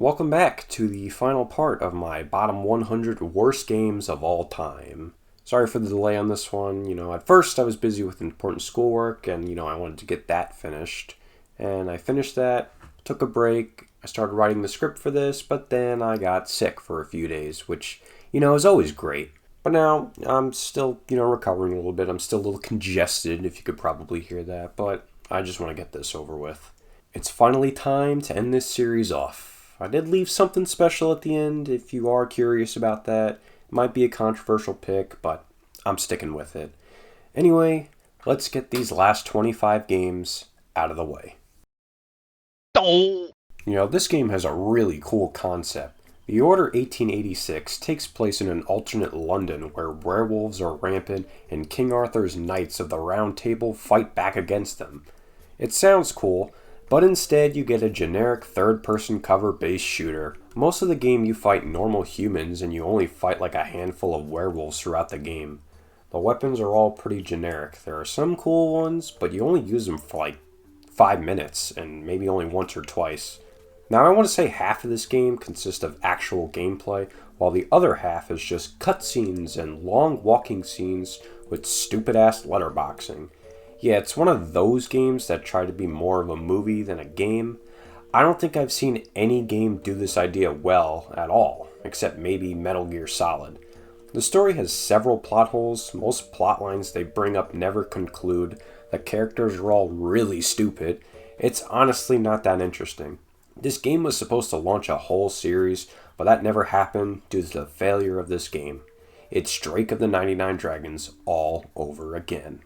Welcome back to the final part of my bottom 100 worst games of all time. Sorry for the delay on this one. At first I was busy with important schoolwork and, I wanted to get that finished. And I finished that, took a break, I started writing the script for this, but then I got sick for a few days, which, is always great. But now I'm still, recovering a little bit. I'm still a little congested, if you could probably hear that, but I just want to get this over with. It's finally time to end this series off. I did leave something special at the end, if you are curious about that. It might be a controversial pick, but I'm sticking with it. Anyway, let's get these last 25 games out of the way. This game has a really cool concept. The Order 1886 takes place in an alternate London where werewolves are rampant and King Arthur's Knights of the Round Table fight back against them. It sounds cool, but instead you get a generic third-person cover-based shooter. Most of the game you fight normal humans and you only fight like a handful of werewolves throughout the game. The weapons are all pretty generic. There are some cool ones, but you only use them for like 5 minutes and maybe only once or twice. Now I want to say half of this game consists of actual gameplay, while the other half is just cutscenes and long walking scenes with stupid-ass letterboxing. Yeah, it's one of those games that try to be more of a movie than a game. I don't think I've seen any game do this idea well at all, except maybe Metal Gear Solid. The story has several plot holes, most plot lines they bring up never conclude, the characters are all really stupid. It's honestly not that interesting. This game was supposed to launch a whole series, but that never happened due to the failure of this game. It's Drake of the 99 Dragons all over again.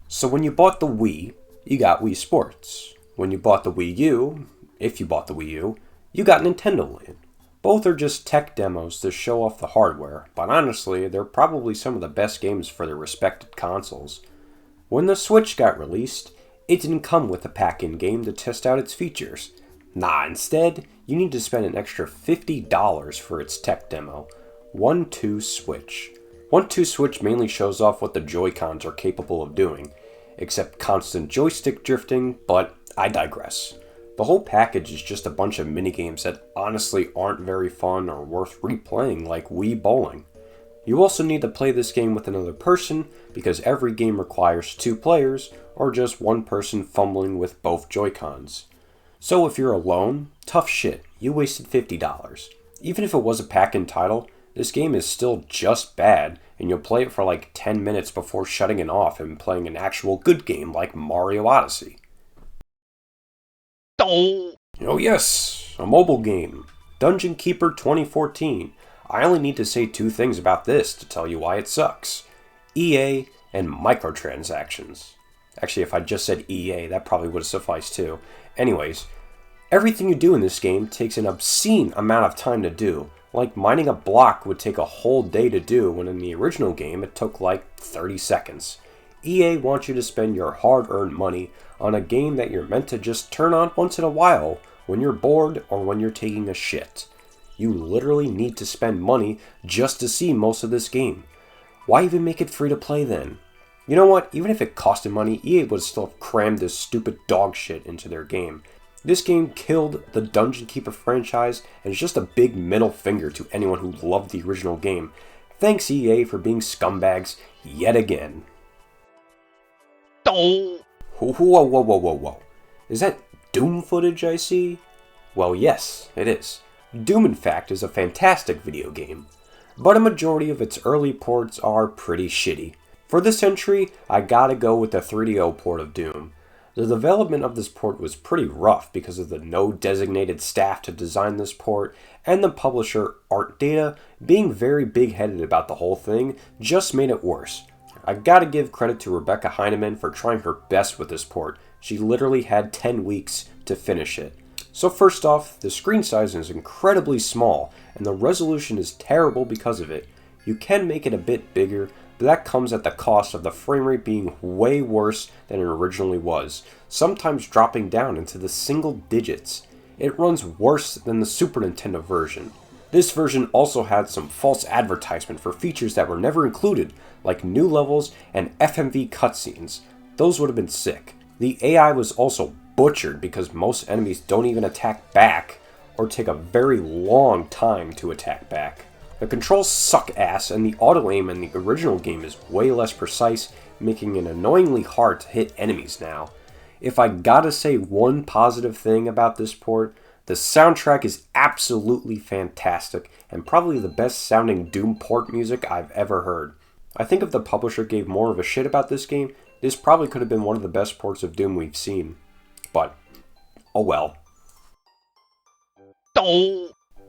So when you bought the Wii, you got Wii Sports. When you bought the Wii U, if you bought the Wii U, you got Nintendo Land. Both are just tech demos to show off the hardware, but honestly, they're probably some of the best games for their respected consoles. When the Switch got released, it didn't come with a pack-in game to test out its features. Instead, you need to spend an extra $50 for its tech demo. 1-2 Switch. 1-2 Switch mainly shows off what the Joy-Cons are capable of doing, except constant joystick drifting, but I digress. The whole package is just a bunch of minigames that honestly aren't very fun or worth replaying like Wii Bowling. You also need to play this game with another person because every game requires 2 players or just one person fumbling with both Joy-Cons. So if you're alone, tough shit, you wasted $50. Even if it was a pack-in title, this game is still just bad, and you'll play it for like 10 minutes before shutting it off and playing an actual good game like Mario Odyssey. Oh yes, a mobile game. Dungeon Keeper 2014. I only need to say 2 things about this to tell you why it sucks. EA and microtransactions. Actually, if I just said EA, that probably would have sufficed too. Anyways, everything you do in this game takes an obscene amount of time to do. Like mining a block would take a whole day to do when in the original game it took like 30 seconds. EA wants you to spend your hard-earned money on a game that you're meant to just turn on once in a while when you're bored or when you're taking a shit. You literally need to spend money just to see most of this game. Why even make it free to play then? You know what, even if it costed money, EA would still have crammed this stupid dog shit into their game. This game killed the Dungeon Keeper franchise and is just a big middle finger to anyone who loved the original game. Thanks EA for being scumbags yet again. Whoa. Is that Doom footage I see? Well, yes, it is. Doom, in fact, is a fantastic video game, but a majority of its early ports are pretty shitty. For this entry, I gotta go with the 3DO port of Doom. The development of this port was pretty rough because of the no designated staff to design this port, and the publisher, Art Data, being very big-headed about the whole thing just made it worse. I gotta give credit to Rebecca Heinemann for trying her best with this port. She literally had 10 weeks to finish it. So first off, the screen size is incredibly small, and the resolution is terrible because of it. You can make it a bit bigger, but that comes at the cost of the frame rate being way worse than it originally was, sometimes dropping down into the single digits. It runs worse than the Super Nintendo version. This version also had some false advertisement for features that were never included, like new levels and FMV cutscenes. Those would have been sick. The AI was also butchered because most enemies don't even attack back or take a very long time to attack back. The controls suck ass, and the auto-aim in the original game is way less precise, making it annoyingly hard to hit enemies now. If I gotta say one positive thing about this port, the soundtrack is absolutely fantastic, and probably the best sounding Doom port music I've ever heard. I think if the publisher gave more of a shit about this game, this probably could have been one of the best ports of Doom we've seen. But, oh well.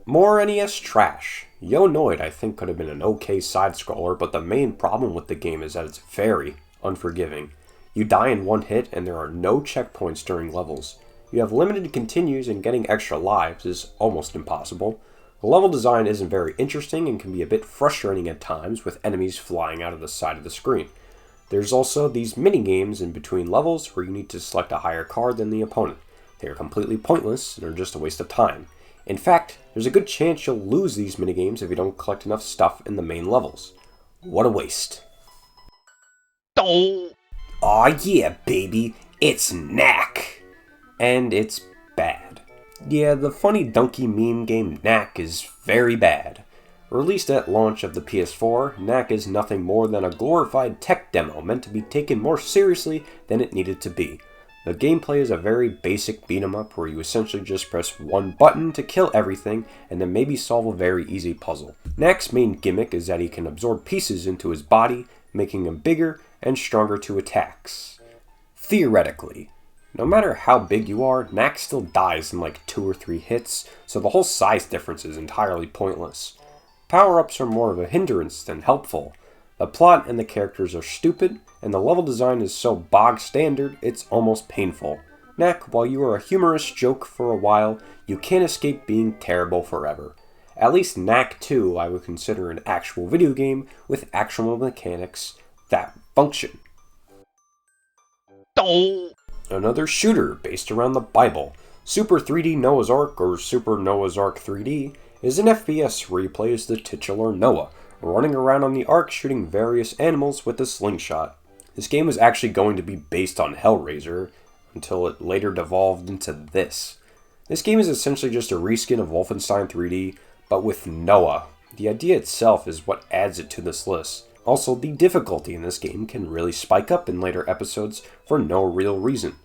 More NES trash. Yo Noid I think could have been an okay side-scroller, but the main problem with the game is that it's very unforgiving. You die in one hit and there are no checkpoints during levels. You have limited continues and getting extra lives is almost impossible. The level design isn't very interesting and can be a bit frustrating at times with enemies flying out of the side of the screen. There's also these mini-games in between levels where you need to select a higher card than the opponent. They are completely pointless and are just a waste of time. In fact, there's a good chance you'll lose these minigames if you don't collect enough stuff in the main levels. What a waste. Aw yeah, baby, it's Knack! And it's bad. Yeah, the funny donkey meme game Knack is very bad. Released at launch of the PS4, Knack is nothing more than a glorified tech demo meant to be taken more seriously than it needed to be. The gameplay is a very basic beat-em-up where you essentially just press one button to kill everything and then maybe solve a very easy puzzle. Knack's main gimmick is that he can absorb pieces into his body, making him bigger and stronger to attacks. Theoretically. No matter how big you are, Knack still dies in like 2 or 3 hits, so the whole size difference is entirely pointless. Power-ups are more of a hindrance than helpful. The plot and the characters are stupid, and the level design is so bog-standard, it's almost painful. Knack, while you are a humorous joke for a while, you can't escape being terrible forever. At least Knack 2 I would consider an actual video game with actual mechanics that function. Another shooter based around the Bible. Super 3D Noah's Ark, or Super Noah's Ark 3D, is an FPS where you play as the titular Noah, running around on the Ark shooting various animals with a slingshot. This game was actually going to be based on Hellraiser, until it later devolved into this. This game is essentially just a reskin of Wolfenstein 3D, but with Noah. The idea itself is what adds it to this list. Also, the difficulty in this game can really spike up in later episodes for no real reason.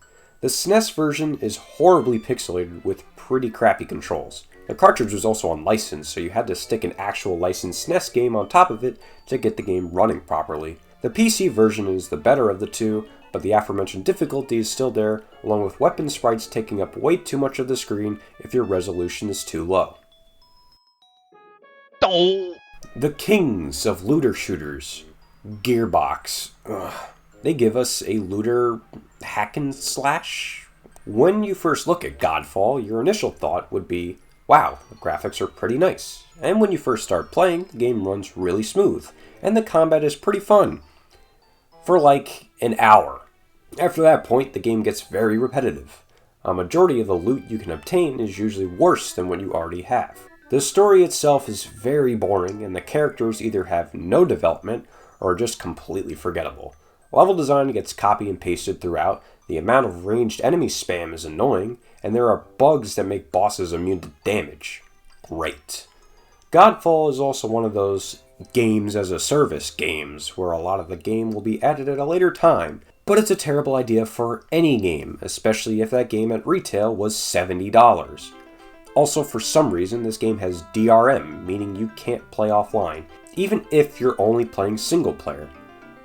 The SNES version is horribly pixelated with pretty crappy controls. The cartridge was also unlicensed, so you had to stick an actual licensed SNES game on top of it to get the game running properly. The PC version is the better of the two, but the aforementioned difficulty is still there, along with weapon sprites taking up way too much of the screen if your resolution is too low. The kings of looter shooters. Gearbox. They give us a looter hack and slash. When you first look at Godfall, your initial thought would be, wow, the graphics are pretty nice. And when you first start playing, the game runs really smooth, and the combat is pretty fun. For like an hour. After that point, the game gets very repetitive. A majority of the loot you can obtain is usually worse than what you already have. The story itself is very boring, and the characters either have no development or are just completely forgettable. Level design gets copy and pasted throughout, the amount of ranged enemy spam is annoying, and there are bugs that make bosses immune to damage. Great. Godfall is also one of those games as a service games, where a lot of the game will be added at a later time, but it's a terrible idea for any game, especially if that game at retail was $70. Also, for some reason, this game has DRM, meaning you can't play offline, even if you're only playing single player.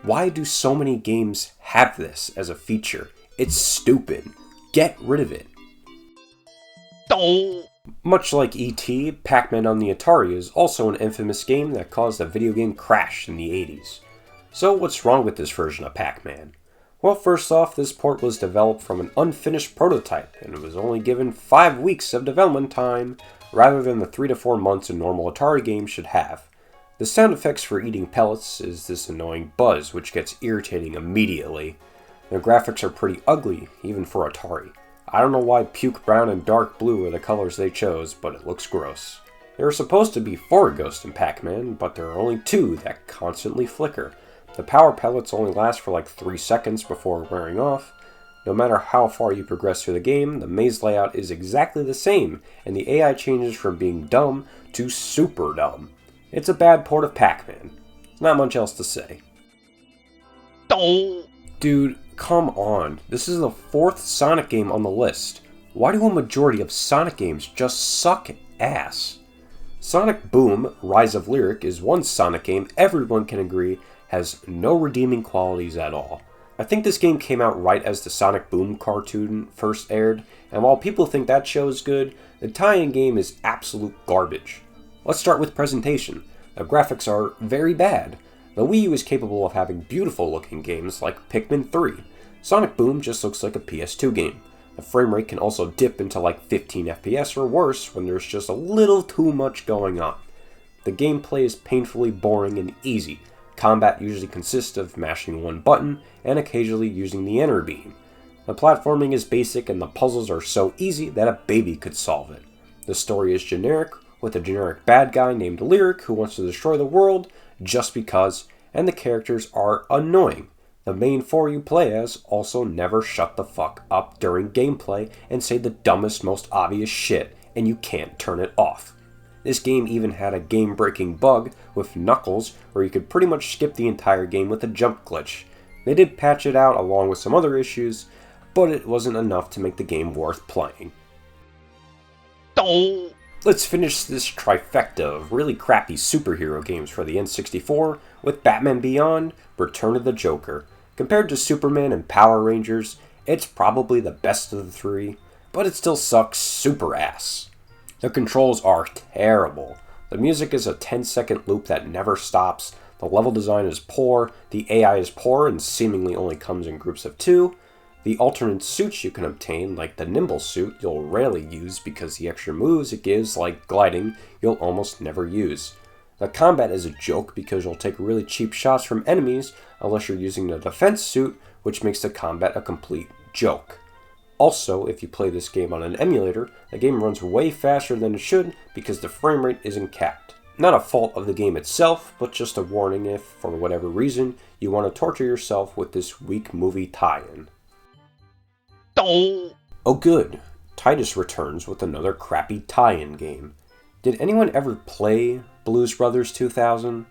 Why do so many games have this as a feature? It's stupid. Get rid of it. Much like E.T., Pac-Man on the Atari is also an infamous game that caused a video game crash in the 80s. So what's wrong with this version of Pac-Man? Well, first off, this port was developed from an unfinished prototype, and it was only given 5 weeks of development time, rather than the 3 to 4 months a normal Atari game should have. The sound effects for eating pellets is this annoying buzz, which gets irritating immediately. The graphics are pretty ugly, even for Atari. I don't know why puke brown and dark blue are the colors they chose, but it looks gross. There are supposed to be 4 ghosts in Pac-Man, but there are only 2 that constantly flicker. The power pellets only last for like 3 seconds before wearing off. No matter how far you progress through the game, the maze layout is exactly the same, and the AI changes from being dumb to super dumb. It's a bad port of Pac-Man. Not much else to say. Dude, come on. This is the 4th Sonic game on the list. Why do a majority of Sonic games just suck ass? Sonic Boom: Rise of Lyric is one Sonic game everyone can agree has no redeeming qualities at all. I think this game came out right as the Sonic Boom cartoon first aired, and while people think that show is good, the tie-in game is absolute garbage. Let's start with presentation. The graphics are very bad. The Wii U is capable of having beautiful looking games like Pikmin 3. Sonic Boom just looks like a PS2 game. The frame rate can also dip into like 15 FPS or worse when there's just a little too much going on. The gameplay is painfully boring and easy. Combat usually consists of mashing one button and occasionally using the enter beam. The platforming is basic and the puzzles are so easy that a baby could solve it. The story is generic, with a generic bad guy named Lyric who wants to destroy the world just because, and the characters are annoying. The main 4 you play as also never shut the fuck up during gameplay and say the dumbest, most obvious shit, and you can't turn it off. This game even had a game-breaking bug with Knuckles where you could pretty much skip the entire game with a jump glitch. They did patch it out along with some other issues, but it wasn't enough to make the game worth playing. Let's finish this trifecta of really crappy superhero games for the N64 with Batman Beyond: Return of the Joker. Compared to Superman and Power Rangers, it's probably the best of the 3, but it still sucks super ass. The controls are terrible. The music is a 10-second loop that never stops, the level design is poor, the AI is poor and seemingly only comes in groups of 2, the alternate suits you can obtain, like the Nimble suit, you'll rarely use because the extra moves it gives, like gliding, you'll almost never use. The combat is a joke because you'll take really cheap shots from enemies unless you're using the defense suit, which makes the combat a complete joke. Also, if you play this game on an emulator, the game runs way faster than it should because the frame rate isn't capped. Not a fault of the game itself, but just a warning if, for whatever reason, you want to torture yourself with this weak movie tie-in. Oh good, Titus returns with another crappy tie-in game. Did anyone ever play Blues Brothers 2000?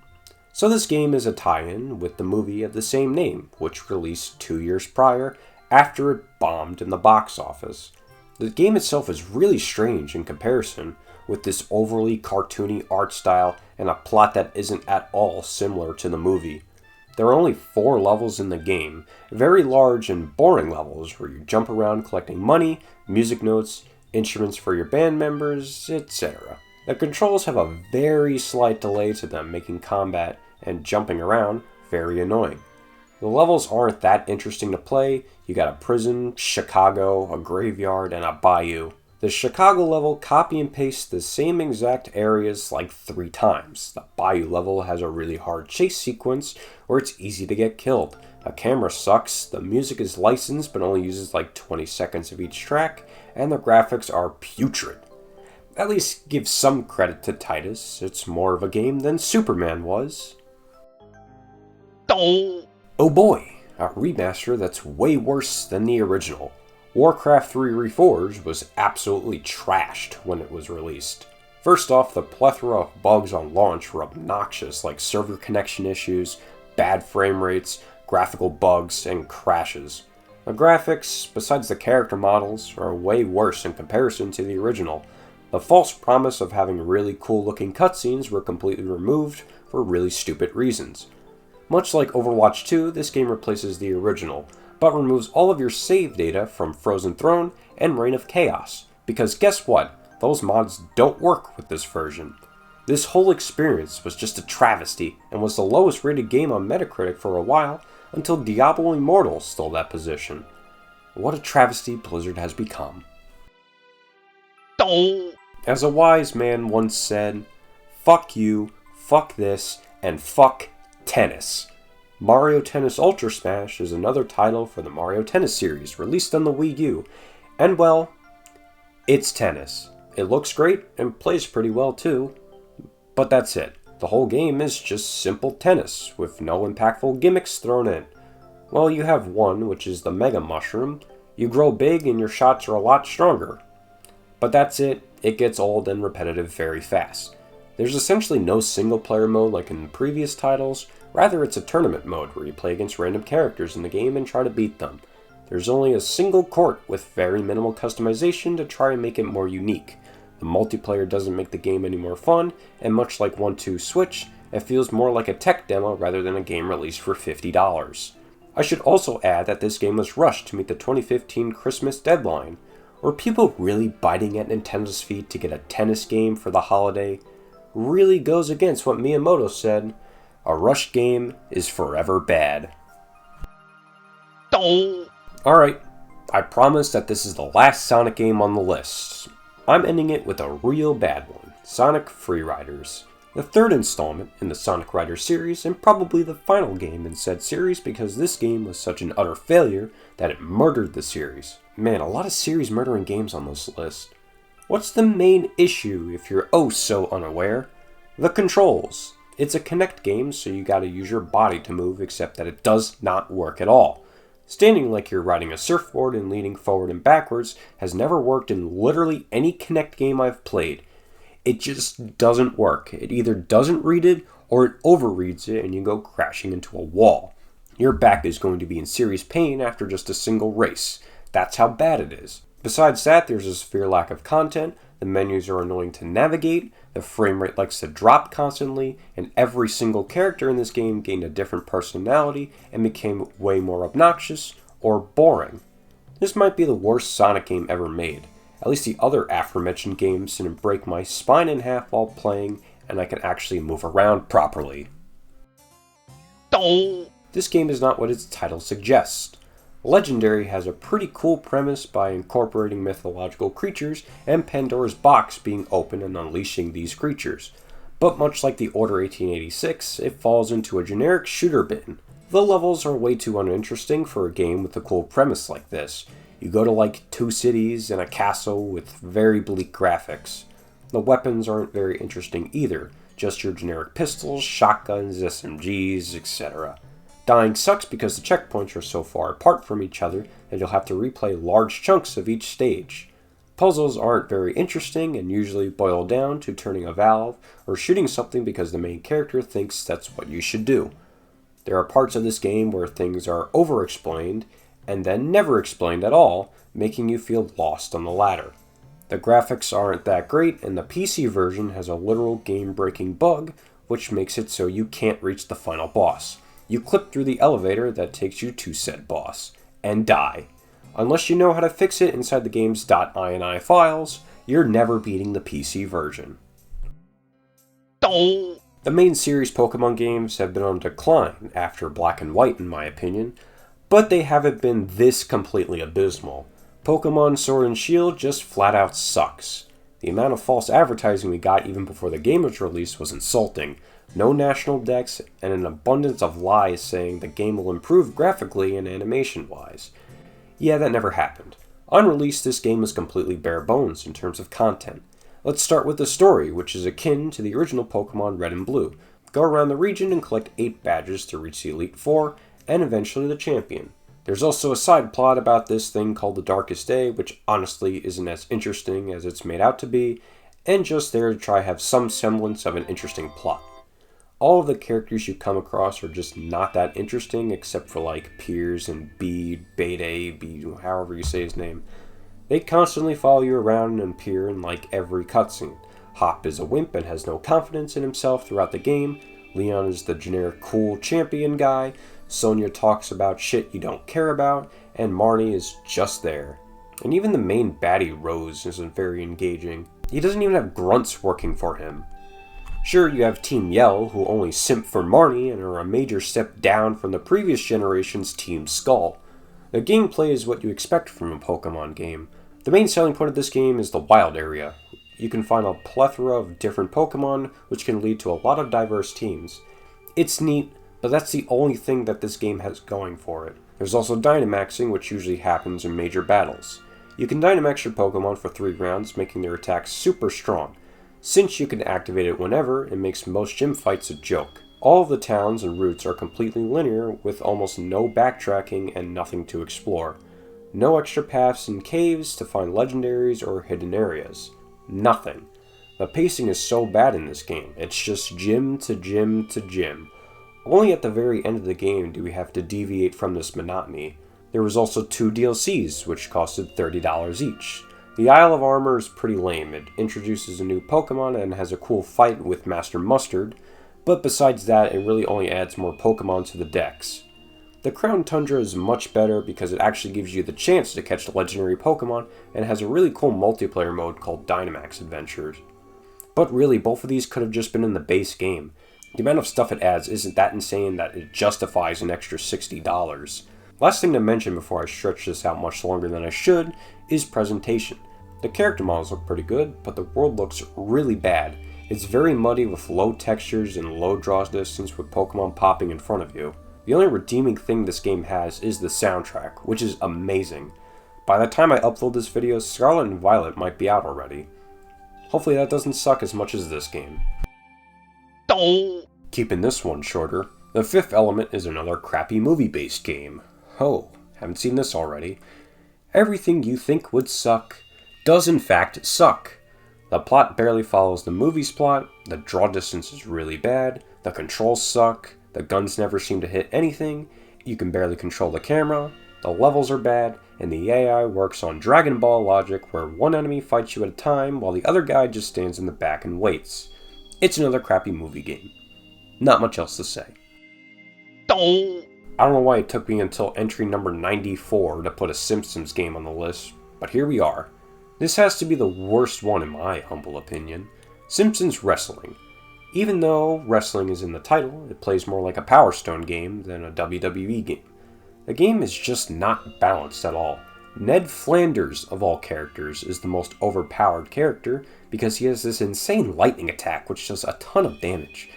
So this game is a tie-in with the movie of the same name, which released 2 years prior after it bombed in the box office. The game itself is really strange in comparison, with this overly cartoony art style and a plot that isn't at all similar to the movie. There are only 4 levels in the game, very large and boring levels where you jump around collecting money, music notes, instruments for your band members, etc. The controls have a very slight delay to them, making combat and jumping around very annoying. The levels aren't that interesting to play. You got a prison, Chicago, a graveyard, and a bayou. The Chicago level copy and paste the same exact areas like 3 times. The bayou level has a really hard chase sequence where it's easy to get killed. The camera sucks, the music is licensed but only uses like 20 seconds of each track, and the graphics are putrid. At least give some credit to Titus, it's more of a game than Superman was. Oh boy, a remaster that's way worse than the original. Warcraft 3 Reforged was absolutely trashed when it was released. First off, the plethora of bugs on launch were obnoxious, like server connection issues, bad frame rates, graphical bugs, and crashes. The graphics, besides the character models, are way worse in comparison to the original. The false promise of having really cool looking cutscenes were completely removed for really stupid reasons. Much like Overwatch 2, this game replaces the original, but removes all of your save data from Frozen Throne and Reign of Chaos, because guess what? Those mods don't work with this version. This whole experience was just a travesty and was the lowest rated game on Metacritic for a while until Diablo Immortal stole that position. What a travesty Blizzard has become. As a wise man once said, fuck you, fuck this, and fuck tennis. Mario Tennis Ultra Smash is another title for the Mario Tennis series released on the Wii U, and well, it's tennis. It looks great and plays pretty well too, but that's it. The whole game is just simple tennis, with no impactful gimmicks thrown in. Well, you have one, which is the Mega Mushroom. You grow big and your shots are a lot stronger. But that's it. It gets old and repetitive very fast. There's essentially no single player mode like in previous titles, rather it's a tournament mode where you play against random characters in the game and try to beat them. There's only a single court with very minimal customization to try and make it more unique. The multiplayer doesn't make the game any more fun, and much like 1-2 Switch, it feels more like a tech demo rather than a game released for $50. I should also add that this game was rushed to meet the 2015 Christmas deadline. Were people really biting at Nintendo's feet to get a tennis game for the holiday? Really goes against what Miyamoto said. A rushed game is forever bad. Alright, I promise that this is the last Sonic game on the list. I'm ending it with a real bad one, Sonic Freeriders. The third installment in the Sonic Riders series, and probably the final game in said series because this game was such an utter failure that it murdered the series. Man, a lot of series murdering games on this list. What's the main issue if you're oh so unaware? The controls. It's a Kinect game, so you gotta use your body to move, except that it does not work at all. Standing like you're riding a surfboard and leaning forward and backwards has never worked in literally any Kinect game I've played. It just doesn't work. It either doesn't read it or it overreads it and you go crashing into a wall. Your back is going to be in serious pain after just a single race. That's how bad it is. Besides that, there's a severe lack of content, the menus are annoying to navigate, the frame rate likes to drop constantly, and every single character in this game gained a different personality and became way more obnoxious or boring. This might be the worst Sonic game ever made. At least the other aforementioned games didn't break my spine in half while playing, and I can actually move around properly. This game is not what its title suggests. Legendary has a pretty cool premise by incorporating mythological creatures and Pandora's box being open and unleashing these creatures. But much like the Order 1886, it falls into a generic shooter bin. The levels are way too uninteresting for a game with a cool premise like this. You go to like 2 cities and a castle with very bleak graphics. The weapons aren't very interesting either, just your generic pistols, shotguns, SMGs, etc. Dying sucks because the checkpoints are so far apart from each other that you'll have to replay large chunks of each stage. Puzzles aren't very interesting and usually boil down to turning a valve or shooting something because the main character thinks that's what you should do. There are parts of this game where things are over-explained and then never explained at all, making you feel lost on the ladder. The graphics aren't that great and the PC version has a literal game-breaking bug which makes it so you can't reach the final boss. You clip through the elevator that takes you to said boss, and die. Unless you know how to fix it inside the game's .ini files, you're never beating the PC version. The main series Pokemon games have been on decline after Black and White in my opinion, but they haven't been this completely abysmal. Pokemon Sword and Shield just flat out sucks. The amount of false advertising we got even before the game was released was insulting. No national decks, and an abundance of lies saying the game will improve graphically and animation-wise. Yeah, that never happened. Unreleased, this game is completely bare bones in terms of content. Let's start with the story, which is akin to the original Pokemon Red and Blue. Go around the region and collect 8 badges to reach the Elite Four, and eventually the champion. There's also a side plot about this thing called the Darkest Day, which honestly isn't as interesting as it's made out to be, and just there to try have some semblance of an interesting plot. All of the characters you come across are just not that interesting, except for like Piers and Bede, however you say his name. They constantly follow you around and appear in like every cutscene. Hop is a wimp and has no confidence in himself throughout the game. Leon is the generic cool champion guy. Sonia talks about shit you don't care about, and Marnie is just there. And even the main baddie, Rose, isn't very engaging. He doesn't even have grunts working for him. Sure, you have Team Yell, who only simp for Marnie and are a major step down from the previous generation's Team Skull. The gameplay is what you expect from a Pokemon game. The main selling point of this game is the wild area. You can find a plethora of different Pokemon, which can lead to a lot of diverse teams. It's neat, but that's the only thing that this game has going for it. There's also Dynamaxing, which usually happens in major battles. You can Dynamax your Pokemon for 3 rounds, making their attacks super strong. Since you can activate it whenever, it makes most gym fights a joke. All of the towns and routes are completely linear with almost no backtracking and nothing to explore. No extra paths and caves to find legendaries or hidden areas. Nothing. The pacing is so bad in this game, it's just gym to gym to gym. Only at the very end of the game do we have to deviate from this monotony. There was also 2 DLCs, which costed $30 each. The Isle of Armor is pretty lame. It introduces a new Pokemon and has a cool fight with Master Mustard, but besides that, it really only adds more Pokemon to the dex. The Crown Tundra is much better because it actually gives you the chance to catch legendary Pokemon and has a really cool multiplayer mode called Dynamax Adventures. But really, both of these could have just been in the base game. The amount of stuff it adds isn't that insane that it justifies an extra $60. Last thing to mention before I stretch this out much longer than I should is presentation. The character models look pretty good, but the world looks really bad. It's very muddy with low textures and low draw distance with Pokemon popping in front of you. The only redeeming thing this game has is the soundtrack, which is amazing. By the time I upload this video, Scarlet and Violet might be out already. Hopefully that doesn't suck as much as this game. Keeping this one shorter, The Fifth Element is another crappy movie-based game. Oh, haven't seen this already. Everything you think would suck does in fact suck. The plot barely follows the movie's plot, the draw distance is really bad, the controls suck, the guns never seem to hit anything, you can barely control the camera, the levels are bad, and the AI works on Dragon Ball logic where one enemy fights you at a time while the other guy just stands in the back and waits. It's another crappy movie game. Not much else to say. I don't know why it took me until entry number 94 to put a Simpsons game on the list, but here we are. This has to be the worst one in my humble opinion. Simpsons Wrestling. Even though wrestling is in the title, it plays more like a Power Stone game than a WWE game. The game is just not balanced at all. Ned Flanders, of all characters, is the most overpowered character because he has this insane lightning attack which does a ton of damage.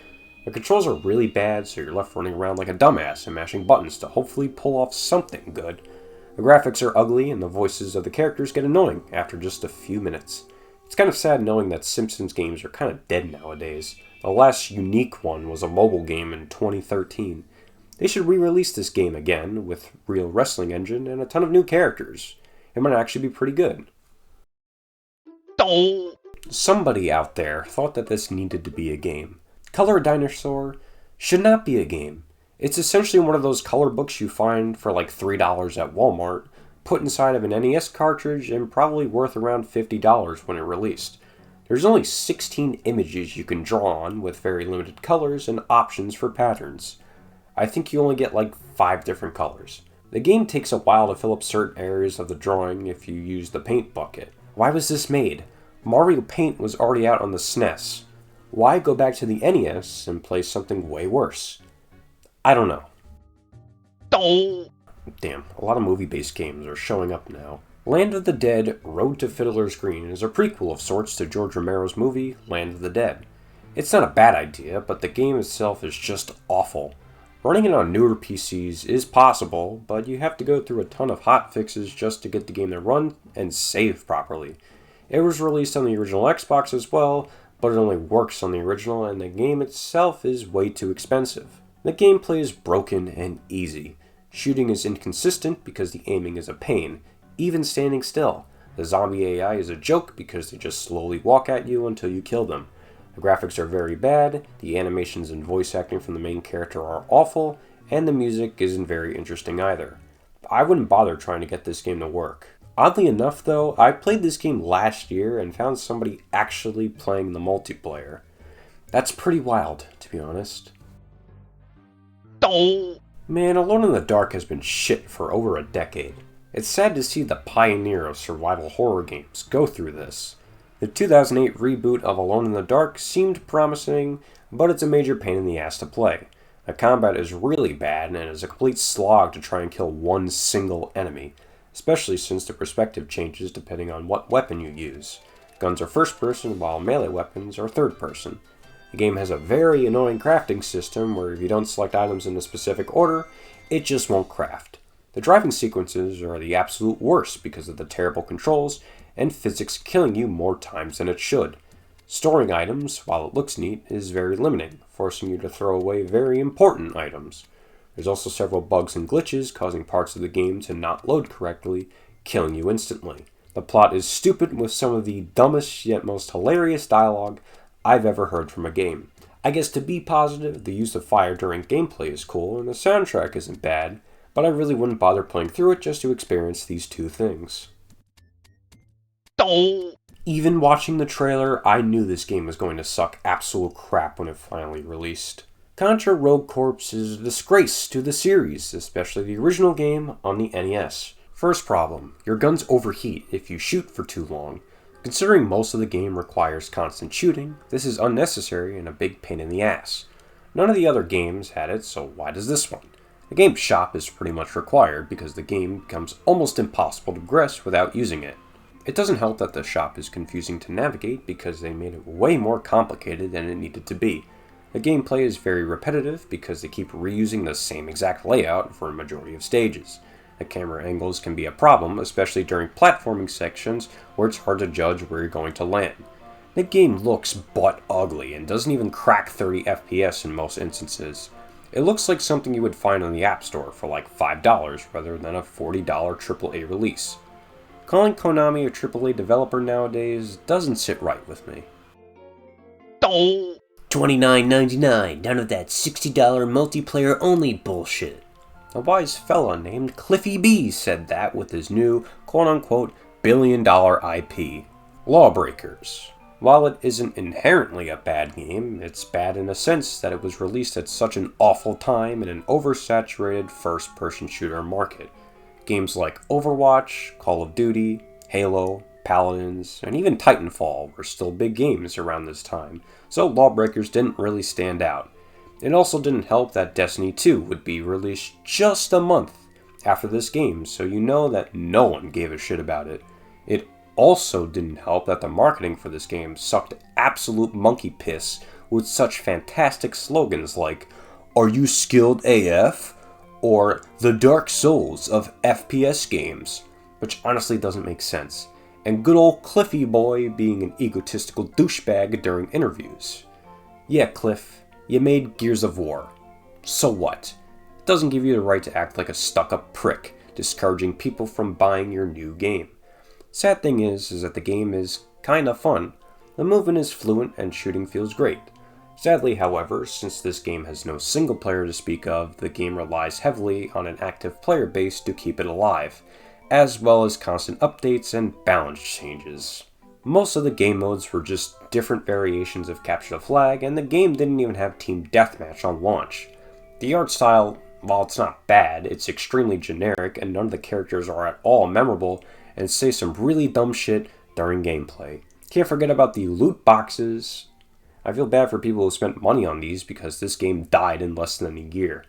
The controls are really bad, so you're left running around like a dumbass and mashing buttons to hopefully pull off something good. The graphics are ugly and the voices of the characters get annoying after just a few minutes. It's kind of sad knowing that Simpsons games are kind of dead nowadays. The last unique one was a mobile game in 2013. They should re-release this game again with real wrestling engine and a ton of new characters. It might actually be pretty good. Somebody out there thought that this needed to be a game. Color a Dinosaur should not be a game. It's essentially one of those color books you find for like $3 at Walmart, put inside of an NES cartridge and probably worth around $50 when it released. There's only 16 images you can draw on with very limited colors and options for patterns. I think you only get like 5 different colors. The game takes a while to fill up certain areas of the drawing if you use the paint bucket. Why was this made? Mario Paint was already out on the SNES. Why go back to the NES and play something way worse? I don't know. Damn, a lot of movie-based games are showing up now. Land of the Dead: Road to Fiddler's Green is a prequel of sorts to George Romero's movie, Land of the Dead. It's not a bad idea, but the game itself is just awful. Running it on newer PCs is possible, but you have to go through a ton of hotfixes just to get the game to run and save properly. It was released on the original Xbox as well, but it only works on the original and the game itself is way too expensive. The gameplay is broken and easy. Shooting is inconsistent because the aiming is a pain, even standing still. The zombie AI is a joke because they just slowly walk at you until you kill them. The graphics are very bad, the animations and voice acting from the main character are awful, and the music isn't very interesting either. I wouldn't bother trying to get this game to work. Oddly enough though, I played this game last year and found somebody actually playing the multiplayer. That's pretty wild, to be honest. Man, Alone in the Dark has been shit for over a decade. It's sad to see the pioneer of survival horror games go through this. The 2008 reboot of Alone in the Dark seemed promising, but it's a major pain in the ass to play. The combat is really bad and it is a complete slog to try and kill one single enemy, especially since the perspective changes depending on what weapon you use. Guns are first person while melee weapons are third person. The game has a very annoying crafting system where if you don't select items in a specific order, it just won't craft. The driving sequences are the absolute worst because of the terrible controls and physics killing you more times than it should. Storing items, while it looks neat, is very limiting, forcing you to throw away very important items. There's also several bugs and glitches causing parts of the game to not load correctly, killing you instantly. The plot is stupid with some of the dumbest yet most hilarious dialogue I've ever heard from a game. I guess to be positive, the use of fire during gameplay is cool and the soundtrack isn't bad, but I really wouldn't bother playing through it just to experience these two things. Even watching the trailer, I knew this game was going to suck absolute crap when it finally released. Contra Rogue Corps is a disgrace to the series, especially the original game on the NES. First problem, your guns overheat if you shoot for too long. Considering most of the game requires constant shooting, this is unnecessary and a big pain in the ass. None of the other games had it, so why does this one? The game shop is pretty much required because the game becomes almost impossible to progress without using it. It doesn't help that the shop is confusing to navigate because they made it way more complicated than it needed to be. The gameplay is very repetitive because they keep reusing the same exact layout for a majority of stages. The camera angles can be a problem, especially during platforming sections where it's hard to judge where you're going to land. The game looks butt ugly and doesn't even crack 30 FPS in most instances. It looks like something you would find on the App Store for like $5 rather than a $40 AAA release. Calling Konami a AAA developer nowadays doesn't sit right with me. $29.99, none of that $60 multiplayer only bullshit. A wise fella named Cliffy B said that with his new, quote-unquote, billion-dollar IP, Lawbreakers. While it isn't inherently a bad game, it's bad in the sense that it was released at such an awful time in an oversaturated first-person shooter market. Games like Overwatch, Call of Duty, Halo, Paladins, and even Titanfall were still big games around this time, so Lawbreakers didn't really stand out. It also didn't help that Destiny 2 would be released just a month after this game, so you know that no one gave a shit about it. It also didn't help that the marketing for this game sucked absolute monkey piss with such fantastic slogans like, "Are you skilled AF?" or "The Dark Souls of FPS games," which honestly doesn't make sense, and good old Cliffy boy being an egotistical douchebag during interviews. Yeah, Cliff, you made Gears of War. So what? It doesn't give you the right to act like a stuck-up prick, discouraging people from buying your new game. Sad thing is that the game is kinda fun. The movement is fluent and shooting feels great. Sadly, however, since this game has no single player to speak of, the game relies heavily on an active player base to keep it alive, as well as constant updates and balance changes. Most of the game modes were just different variations of Capture the Flag, and the game didn't even have Team Deathmatch on launch. The art style, while it's not bad, it's extremely generic, and none of the characters are at all memorable, and say some really dumb shit during gameplay. Can't forget about the loot boxes. I feel bad for people who spent money on these because this game died in less than a year.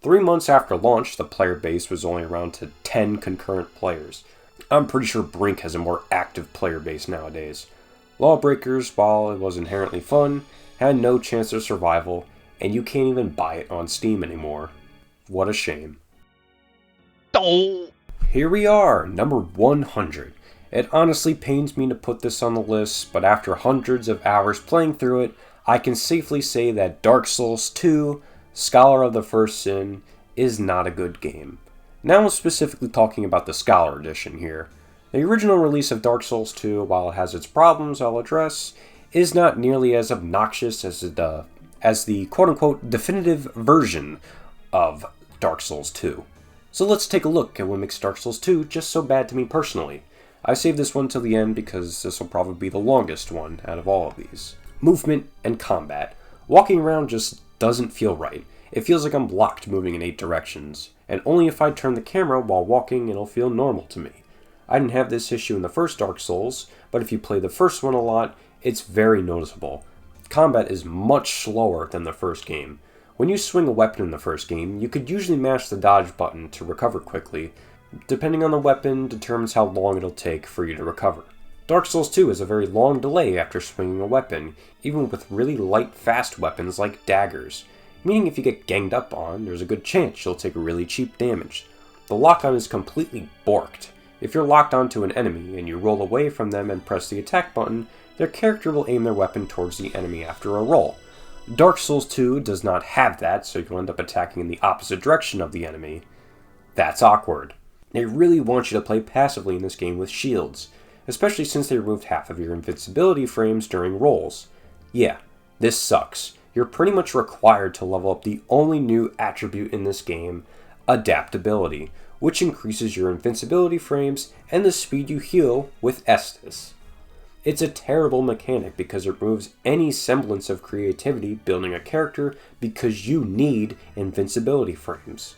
3 months after launch, the player base was only around to 10 concurrent players. I'm pretty sure Brink has a more active player base nowadays. Lawbreakers, while it was inherently fun, had no chance of survival, and you can't even buy it on Steam anymore. What a shame. Here we are, number 100. It honestly pains me to put this on the list, but after hundreds of hours playing through it, I can safely say that Dark Souls 2, Scholar of the First Sin, is not a good game. Now I'm specifically talking about the Scholar Edition here. The original release of Dark Souls 2, while it has its problems I'll address, is not nearly as obnoxious as the quote-unquote definitive version of Dark Souls 2. So let's take a look at what makes Dark Souls 2 just so bad to me personally. I saved this one till the end because this will probably be the longest one out of all of these. Movement and combat. Walking around just doesn't feel right. It feels like I'm blocked moving in 8 directions, and only if I turn the camera while walking it'll feel normal to me. I didn't have this issue in the first Dark Souls, but if you play the first one a lot, it's very noticeable. Combat is much slower than the first game. When you swing a weapon in the first game, you could usually mash the dodge button to recover quickly. Depending on the weapon determines how long it'll take for you to recover. Dark Souls 2 has a very long delay after swinging a weapon, even with really light, fast weapons like daggers, meaning if you get ganged up on, there's a good chance you'll take really cheap damage. The lock-on is completely borked. If you're locked onto an enemy and you roll away from them and press the attack button, their character will aim their weapon towards the enemy after a roll. Dark Souls 2 does not have that, so you'll end up attacking in the opposite direction of the enemy. That's awkward. They really want you to play passively in this game with shields, especially since they removed half of your invincibility frames during rolls. Yeah, this sucks. You're pretty much required to level up the only new attribute in this game, adaptability, which increases your invincibility frames and the speed you heal with Estus. It's a terrible mechanic because it removes any semblance of creativity building a character because you need invincibility frames.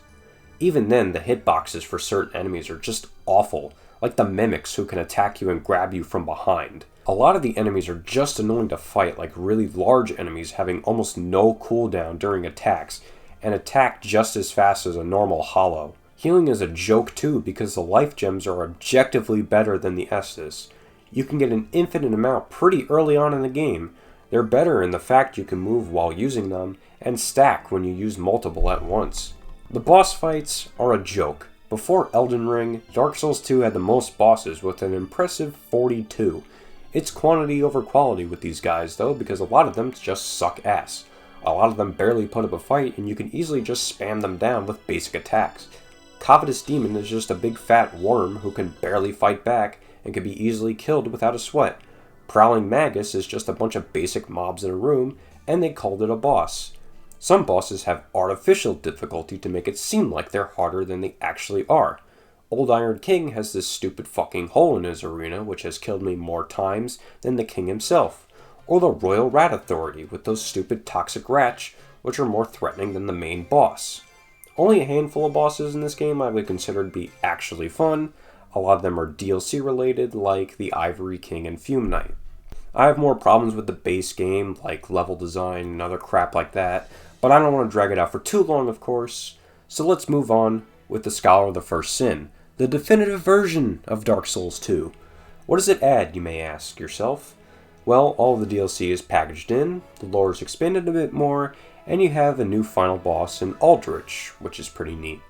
Even then, the hitboxes for certain enemies are just awful, like the mimics who can attack you and grab you from behind. A lot of the enemies are just annoying to fight, like really large enemies having almost no cooldown during attacks, and attack just as fast as a normal hollow. Healing is a joke too because the life gems are objectively better than the Estus. You can get an infinite amount pretty early on in the game. They're better in the fact you can move while using them, and stack when you use multiple at once. The boss fights are a joke. Before Elden Ring, Dark Souls 2 had the most bosses with an impressive 42. It's quantity over quality with these guys though, because a lot of them just suck ass. A lot of them barely put up a fight, and you can easily just spam them down with basic attacks. Covetous Demon is just a big fat worm who can barely fight back and can be easily killed without a sweat. Prowling Magus is just a bunch of basic mobs in a room, and they called it a boss. Some bosses have artificial difficulty to make it seem like they're harder than they actually are. Old Iron King has this stupid fucking hole in his arena which has killed me more times than the king himself. Or the Royal Rat Authority with those stupid toxic rats which are more threatening than the main boss. Only a handful of bosses in this game I would consider to be actually fun. A lot of them are DLC related, like the Ivory King and Fume Knight. I have more problems with the base game, like level design and other crap like that, but I don't want to drag it out for too long, of course. So let's move on with the Scholar of the First Sin, the definitive version of Dark Souls 2. What does it add, you may ask yourself? Well, all of the DLC is packaged in, the lore is expanded a bit more, and you have a new final boss in Aldrich, which is pretty neat.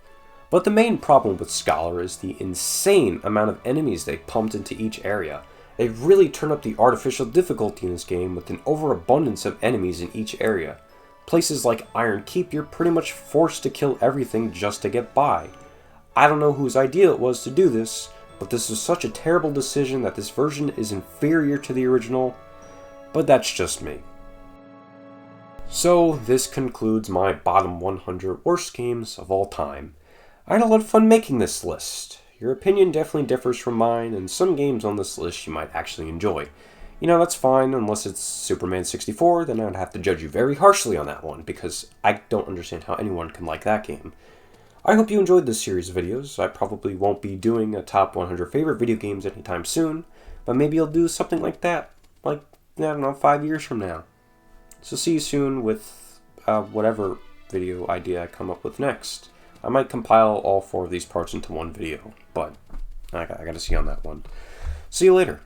But the main problem with Scholar is the insane amount of enemies they pumped into each area. They've really turned up the artificial difficulty in this game with an overabundance of enemies in each area. Places like Iron Keep, you're pretty much forced to kill everything just to get by. I don't know whose idea it was to do this, but this is such a terrible decision that this version is inferior to the original, but that's just me. So this concludes my bottom 100 worst games of all time. I had a lot of fun making this list. Your opinion definitely differs from mine, and some games on this list you might actually enjoy. You know, that's fine, unless it's Superman 64, then I'd have to judge you very harshly on that one, because I don't understand how anyone can like that game. I hope you enjoyed this series of videos. I probably won't be doing a top 100 favorite video games anytime soon, but maybe I'll do something like that, like, I don't know, 5 years from now. So see you soon with whatever video idea I come up with next. I might compile all 4 of these parts into one video, but I gotta see on that one. See you later.